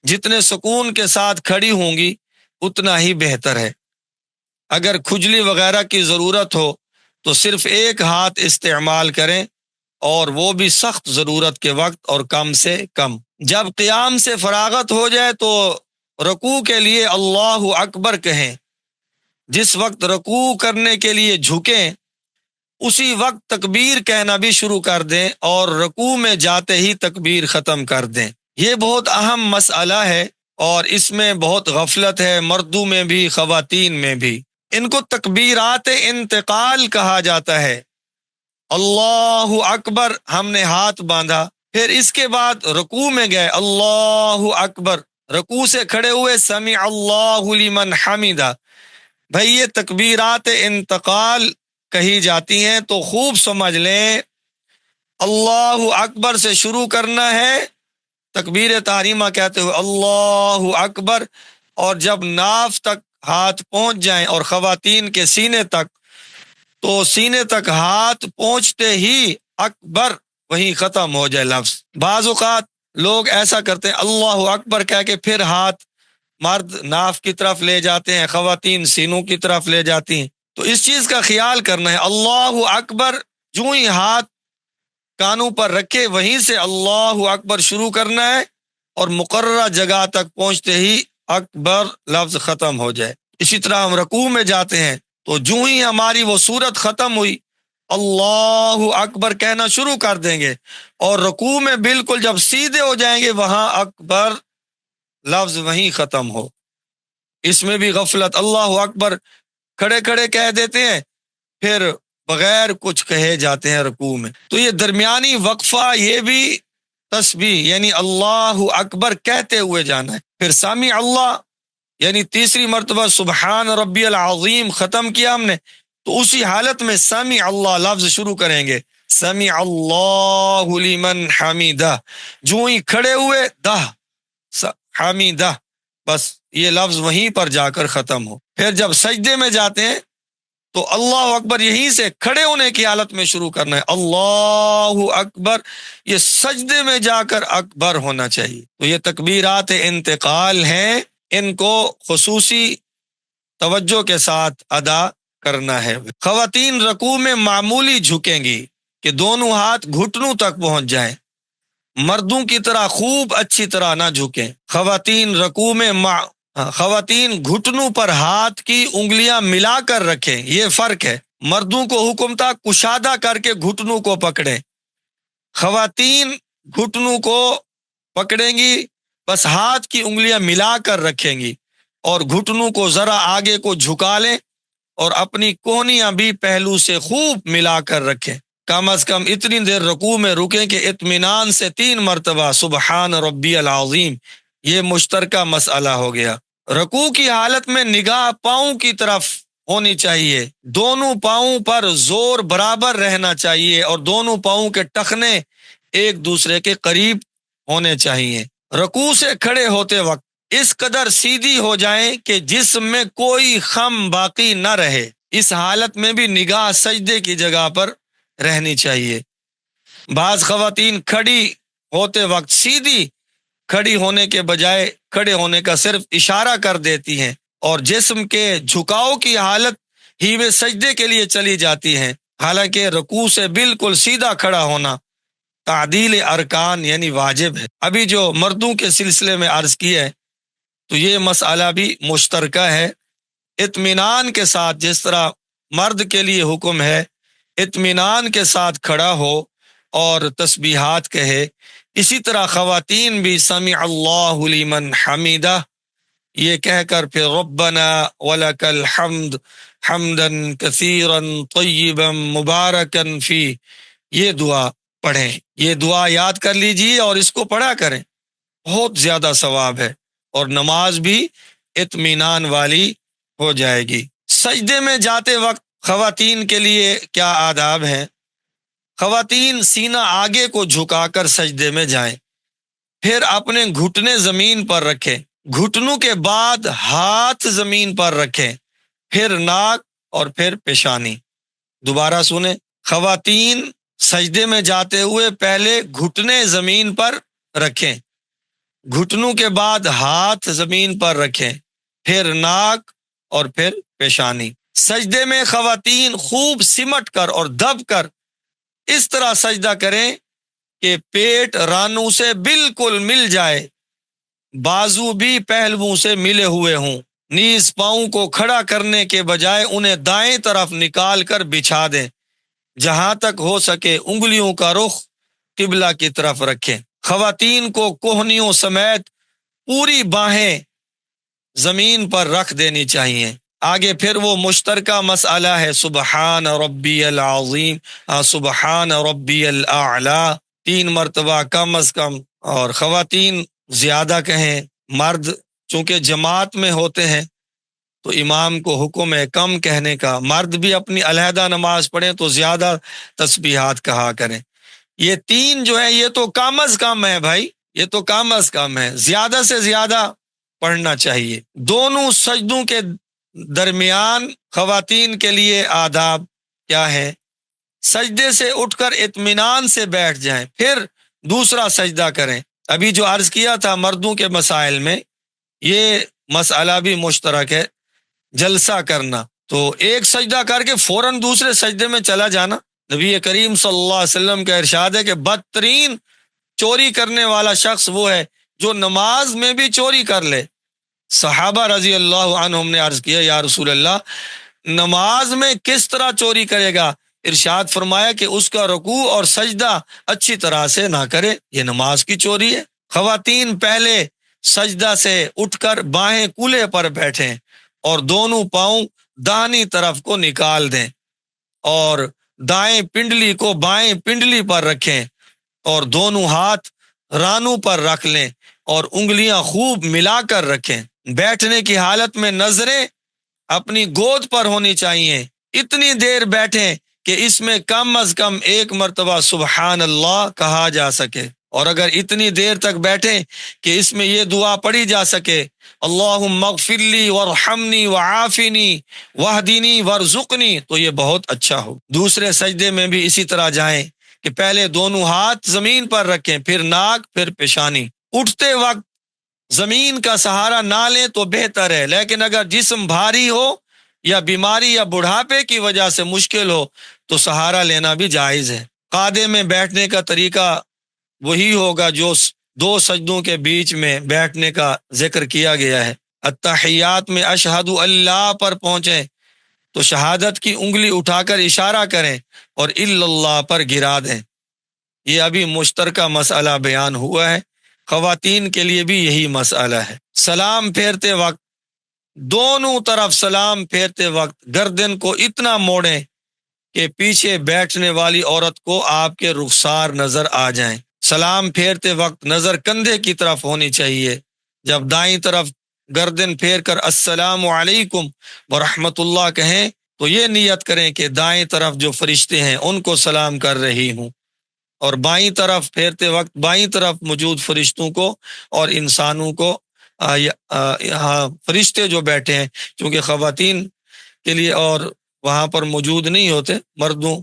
جتنے سکون کے ساتھ کھڑی ہوں گی اتنا ہی بہتر ہے۔ اگر کھجلی وغیرہ کی ضرورت ہو تو صرف ایک ہاتھ استعمال کریں، اور وہ بھی سخت ضرورت کے وقت اور کم سے کم۔ جب قیام سے فراغت ہو جائے تو رکوع کے لیے اللہ اکبر کہیں۔ جس وقت رکوع کرنے کے لیے جھکیں اسی وقت تکبیر کہنا بھی شروع کر دیں، اور رکوع میں جاتے ہی تکبیر ختم کر دیں۔ یہ بہت اہم مسئلہ ہے اور اس میں بہت غفلت ہے، مردوں میں بھی خواتین میں بھی۔ ان کو تکبیرات انتقال کہا جاتا ہے۔ اللہ اکبر، ہم نے ہاتھ باندھا، پھر اس کے بعد رکوع میں گئے، اللہ اکبر، رکوع سے کھڑے ہوئے، سمع اللہ لمن حمدہ۔ بھئی یہ تکبیرات انتقال کہی جاتی ہیں تو خوب سمجھ لیں، اللہ اکبر سے شروع کرنا ہے، تکبیر تحریمہ کہتے ہوئے اللہ اکبر، اور جب ناف تک ہاتھ پہنچ جائیں اور خواتین کے سینے تک، تو سینے تک ہاتھ پہنچتے ہی اکبر وہیں ختم ہو جائے لفظ۔ بعض اوقات لوگ ایسا کرتے ہیں، اللہ اکبر کہہ کے پھر ہاتھ مرد ناف کی طرف لے جاتے ہیں، خواتین سینوں کی طرف لے جاتی ہیں۔ تو اس چیز کا خیال کرنا ہے، اللہ اکبر جو ہی ہاتھ کانوں پر رکھے وہیں سے اللہ اکبر شروع کرنا ہے، اور مقررہ جگہ تک پہنچتے ہی اکبر لفظ ختم ہو جائے۔ اسی طرح ہم رکوع میں جاتے ہیں تو جو ہی ہماری وہ صورت ختم ہوئی اللہ اکبر کہنا شروع کر دیں گے، اور رکوع میں بالکل جب سیدھے ہو جائیں گے وہاں اکبر لفظ وہیں ختم ہو۔ اس میں بھی غفلت، اللہ اکبر کھڑے کھڑے کہہ دیتے ہیں، پھر بغیر کچھ کہے جاتے ہیں رکوع میں۔ تو یہ درمیانی وقفہ یہ بھی تسبیح یعنی اللہ اکبر کہتے ہوئے جانا ہے۔ پھر سامع اللہ یعنی تیسری مرتبہ سبحان ربی العظیم ختم کیا ہم نے، تو اسی حالت میں سامع اللہ لفظ شروع کریں گے، سمع اللہ لمن حمیدہ، جو ہی کھڑے ہوئے دہ حمیدہ، بس یہ لفظ وہیں پر جا کر ختم ہو۔ پھر جب سجدے میں جاتے ہیں تو اللہ اکبر یہیں سے کھڑے ہونے کی حالت میں شروع کرنا ہے، اللہ اکبر، یہ سجدے میں جا کر اکبر ہونا چاہیے۔ تو یہ تکبیرات انتقال ہیں، ان کو خصوصی توجہ کے ساتھ ادا کرنا ہے۔ خواتین رکوع میں معمولی جھکیں گی کہ دونوں ہاتھ گھٹنوں تک پہنچ جائیں، مردوں کی طرح خوب اچھی طرح نہ جھکیں۔ خواتین رکوع میں خواتین گھٹنوں پر ہاتھ کی انگلیاں ملا کر رکھیں، یہ فرق ہے۔ مردوں کو حکم تھا کشادہ کر کے گھٹنوں کو پکڑیں، خواتین گھٹنوں کو پکڑیں گی، بس ہاتھ کی انگلیاں ملا کر رکھیں گی اور گھٹنوں کو ذرا آگے کو جھکا لیں اور اپنی کوہنیاں بھی پہلو سے خوب ملا کر رکھیں۔ کم از کم اتنی دیر رکوع میں رکیں کہ اطمینان سے 3 مرتبہ سبحان ربی العظیم، یہ مشترکہ مسئلہ ہو گیا۔ رکوع کی حالت میں نگاہ پاؤں کی طرف ہونی چاہیے، دونوں پاؤں پر زور برابر رہنا چاہیے اور دونوں پاؤں کے ٹخنے ایک دوسرے کے قریب ہونے چاہیے۔ رکوع سے کھڑے ہوتے وقت اس قدر سیدھی ہو جائیں کہ جسم میں کوئی خم باقی نہ رہے، اس حالت میں بھی نگاہ سجدے کی جگہ پر رہنی چاہیے۔ بعض خواتین کھڑی ہوتے وقت سیدھی کھڑی ہونے کے بجائے کھڑے ہونے کا صرف اشارہ کر دیتی ہیں اور جسم کے جھکاؤ کی حالت ہی میں سجدے کے لیے چلی جاتی ہیں، حالانکہ رکوع سے بالکل سیدھا کھڑا ہونا تعدیل ارکان یعنی واجب ہے۔ ابھی جو مردوں کے سلسلے میں عرض کیا ہے تو یہ مسئلہ بھی مشترکہ ہے۔ اطمینان کے ساتھ جس طرح مرد کے لیے حکم ہے اطمینان کے ساتھ کھڑا ہو اور تسبیحات کہے، اسی طرح خواتین بھی سمع اللہ لمن حمیدہ یہ کہہ کر پھر ربنا ولک الحمد حمدا کثیرا طیبا مبارکا فی یہ دعا پڑھیں۔ یہ دعا یاد کر لیجئے اور اس کو پڑھا کریں، بہت زیادہ ثواب ہے اور نماز بھی اطمینان والی ہو جائے گی۔ سجدے میں جاتے وقت خواتین کے لیے کیا آداب ہیں؟ خواتین سینہ آگے کو جھکا کر سجدے میں جائیں، پھر اپنے گھٹنے زمین پر رکھیں، گھٹنوں کے بعد ہاتھ زمین پر رکھیں، پھر ناک اور پھر پیشانی۔ دوبارہ سنیں، خواتین سجدے میں جاتے ہوئے پہلے گھٹنے زمین پر رکھیں، گھٹنوں کے بعد ہاتھ زمین پر رکھیں، پھر ناک اور پھر پیشانی۔ سجدے میں خواتین خوب سمٹ کر اور دب کر اس طرح سجدہ کریں کہ پیٹ رانوں سے بالکل مل جائے، بازو بھی پہلوؤں سے ملے ہوئے ہوں۔ نیز پاؤں کو کھڑا کرنے کے بجائے انہیں دائیں طرف نکال کر بچھا دیں، جہاں تک ہو سکے انگلیوں کا رخ قبلہ کی طرف رکھیں۔ خواتین کو کوہنیوں سمیت پوری باہیں زمین پر رکھ دینی چاہیے۔ آگے پھر وہ مشترکہ مسئلہ ہے سبحان ربی العظیم، سبحان ربی الاعلی 3 مرتبہ کم از کم، اور خواتین زیادہ کہیں، مرد چونکہ جماعت میں ہوتے ہیں تو امام کو حکم ہے کم کہنے کا، مرد بھی اپنی علیحدہ نماز پڑھیں تو زیادہ تسبیحات کہا کریں۔ یہ 3 جو ہے یہ تو کم از کم ہے بھائی، یہ تو کم از کم ہے، زیادہ سے زیادہ پڑھنا چاہیے۔ دونوں سجدوں کے درمیان خواتین کے لیے آداب کیا ہے؟ سجدے سے اٹھ کر اطمینان سے بیٹھ جائیں، پھر دوسرا سجدہ کریں۔ ابھی جو عرض کیا تھا مردوں کے مسائل میں یہ مسئلہ بھی مشترک ہے، جلسہ کرنا، تو ایک سجدہ کر کے فوراً دوسرے سجدے میں چلا جانا۔ نبی کریم صلی اللہ علیہ وسلم کا ارشاد ہے کہ بدترین چوری کرنے والا شخص وہ ہے جو نماز میں بھی چوری کر لے۔ صحابہ رضی اللہ عنہم نے عرض کیا یا رسول اللہ نماز میں کس طرح چوری کرے گا؟ ارشاد فرمایا کہ اس کا رکوع اور سجدہ اچھی طرح سے نہ کرے، یہ نماز کی چوری ہے۔ خواتین پہلے سجدہ سے اٹھ کر بائیں کولے پر بیٹھیں اور دونوں پاؤں داہنی طرف کو نکال دیں اور دائیں پنڈلی کو بائیں پنڈلی پر رکھیں اور دونوں ہاتھ رانوں پر رکھ لیں اور انگلیاں خوب ملا کر رکھیں۔ بیٹھنے کی حالت میں نظریں اپنی گود پر ہونی چاہیے، اتنی دیر بیٹھیں کہ اس میں کم از کم 1 مرتبہ سبحان اللہ کہا جا سکے، اور اگر اتنی دیر تک بیٹھیں کہ اس میں یہ دعا پڑھی جا سکے اللہم اغفر لی وارحمنی وعافنی واہدنی وارزقنی تو یہ بہت اچھا ہو۔ دوسرے سجدے میں بھی اسی طرح جائیں کہ پہلے دونوں ہاتھ زمین پر رکھیں، پھر ناک، پھر پیشانی۔ اٹھتے وقت زمین کا سہارا نہ لیں تو بہتر ہے، لیکن اگر جسم بھاری ہو یا بیماری یا بڑھاپے کی وجہ سے مشکل ہو تو سہارا لینا بھی جائز ہے۔ قعدے میں بیٹھنے کا طریقہ وہی ہوگا جو دو سجدوں کے بیچ میں بیٹھنے کا ذکر کیا گیا ہے۔ التحیات میں اشہد اللہ پر پہنچیں تو شہادت کی انگلی اٹھا کر اشارہ کریں اور الا اللہ پر گرا دیں۔ یہ ابھی مشترکہ مسئلہ بیان ہوا ہے، خواتین کے لیے بھی یہی مسئلہ ہے۔ سلام پھیرتے وقت، دونوں طرف سلام پھیرتے وقت گردن کو اتنا موڑیں کہ پیچھے بیٹھنے والی عورت کو آپ کے رخسار نظر آ جائیں۔ سلام پھیرتے وقت نظر کندھے کی طرف ہونی چاہیے۔ جب دائیں طرف گردن پھیر کر السلام علیکم ورحمۃ اللہ کہیں تو یہ نیت کریں کہ دائیں طرف جو فرشتے ہیں ان کو سلام کر رہی ہوں، اور بائیں طرف پھیرتے وقت بائیں طرف موجود فرشتوں کو اور انسانوں کو یہاں فرشتے جو بیٹھے ہیں، چونکہ خواتین کے لیے اور وہاں پر موجود نہیں ہوتے، مردوں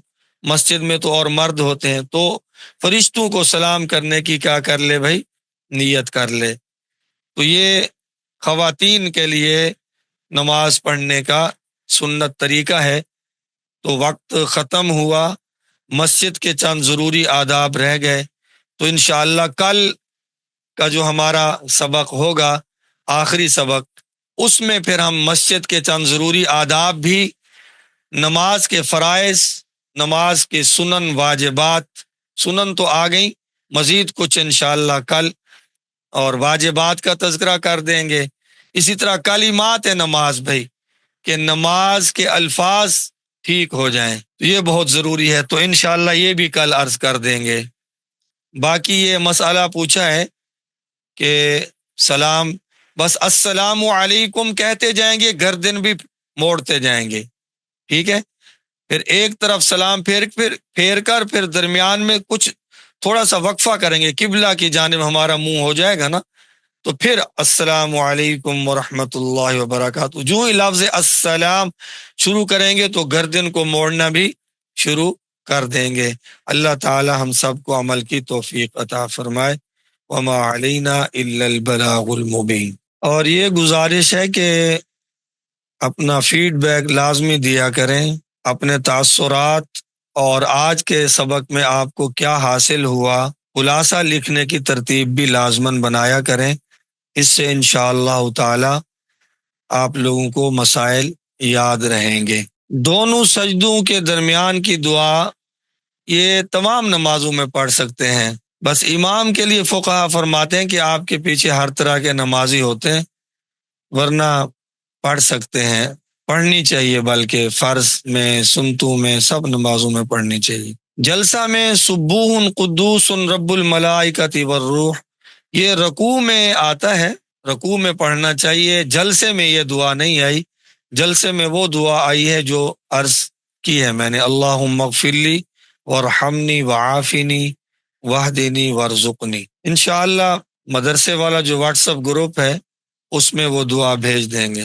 مسجد میں تو اور مرد ہوتے ہیں، تو فرشتوں کو سلام کرنے کی کیا کر لے بھائی، نیت کر لے۔ تو یہ خواتین کے لیے نماز پڑھنے کا سنت طریقہ ہے۔ تو وقت ختم ہوا، مسجد کے چند ضروری آداب رہ گئے، تو انشاءاللہ کل کا جو ہمارا سبق ہوگا، آخری سبق، اس میں پھر ہم مسجد کے چند ضروری آداب بھی، نماز کے فرائض، نماز کے سنن واجبات، سنن تو آ گئیں، مزید کچھ انشاءاللہ کل، اور واجبات کا تذکرہ کر دیں گے۔ اسی طرح کلمات نماز بھائی، کہ نماز کے الفاظ ٹھیک ہو جائیں، یہ بہت ضروری ہے، تو انشاءاللہ یہ بھی کل عرض کر دیں گے۔ باقی یہ مسئلہ پوچھا ہے کہ سلام بس السلام علیکم کہتے جائیں گے، گردن بھی موڑتے جائیں گے، ٹھیک ہے؟ پھر ایک طرف سلام پھیر کر پھر درمیان میں کچھ تھوڑا سا وقفہ کریں گے، قبلہ کی جانب ہمارا منہ ہو جائے گا نا، تو پھر السلام علیکم ورحمۃ اللہ وبرکاتہ، جو ہی لفظ السلام شروع کریں گے تو گردن کو موڑنا بھی شروع کر دیں گے۔ اللہ تعالی ہم سب کو عمل کی توفیق عطا فرمائے۔ وما علینا الا البلاغ المبین۔ اور یہ گزارش ہے کہ اپنا فیڈ بیک لازمی دیا کریں، اپنے تاثرات اور آج کے سبق میں آپ کو کیا حاصل ہوا، خلاصہ لکھنے کی ترتیب بھی لازماً بنایا کریں، اس سے انشاءاللہ تعالی آپ لوگوں کو مسائل یاد رہیں گے۔ دونوں سجدوں کے درمیان کی دعا یہ تمام نمازوں میں پڑھ سکتے ہیں، بس امام کے لیے فقہا فرماتے ہیں کہ آپ کے پیچھے ہر طرح کے نمازی ہوتے ہیں، ورنہ پڑھ سکتے ہیں، پڑھنی چاہیے، بلکہ فرض میں، سنتوں میں، سب نمازوں میں پڑھنی چاہیے۔ جلسہ میں سبوح قدوس رب الملائکۃ والروح، یہ رکوع میں آتا ہے، رکوع میں پڑھنا چاہیے، جلسے میں یہ دعا نہیں آئی۔ جلسے میں وہ دعا آئی ہے جو عرض کی ہے میں نے، اللہم اغفر لی وارحمنی وعافنی واہدنی وارزقنی۔ انشاءاللہ مدرسے والا جو واٹس ایپ گروپ ہے اس میں وہ دعا بھیج دیں گے۔